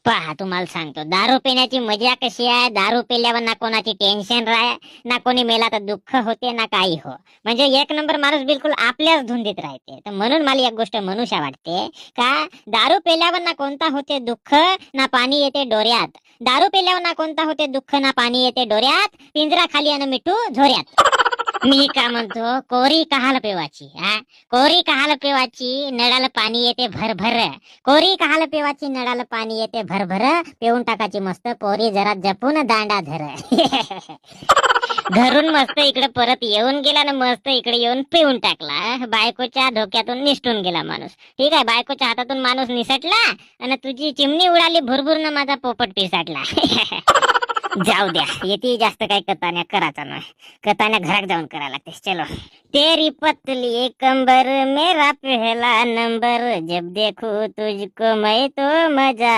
पहा तुम्हाला सांगतो, दारू पिण्याची मजा कशी आहे. दारू पिल्यावर ना कोणाची टेन्शन राह, ना कोणी मेला तर दुःख होते ना काही हो. म्हणजे एक नंबर माणूस बिलकुल आपल्याच धुंदीत राहते. तर म्हणून मला एक गोष्ट म्हणूशा वाटते का, दारू पिल्यावर ना कोणता होते दुःख, ना पाणी येते डोऱ्यात. दारू पिल्यावर ना कोणता होते दुःख, ना पाणी येते डोऱ्यात. पिंजरा खाली आणि मिठू झोऱ्यात. मी का म्हणतो, कोरी कहाल पेवाची हा, कोरी कहाल पेवाची, नळाला पाणी येते भरभर. कोरी कहाल पेवाची, नळाला पाणी येते भरभर. पिऊन टाकायची मस्त पोरी, जरा जपून दांडा धर. घरून मस्त इकडे परत येऊन गेला ना, मस्त इकडे येऊन पिऊन टाकला. बायकोच्या धोक्यातून निसटून गेला माणूस. ठीक आहे, बायकोच्या हातातून माणूस निसटला आणि तुझी चिमणी उडाली भुरभुर ना, माझा पोपट पिसाटला. जाऊ द्या, येते जास्त काही कथाण्या करायचा नाही. कथाण्या घरात जाऊन करायला लागते. चलो. तेरी पतली कंबर मेरा पहला नंबर, जब देखो तुझको मैं तो मजा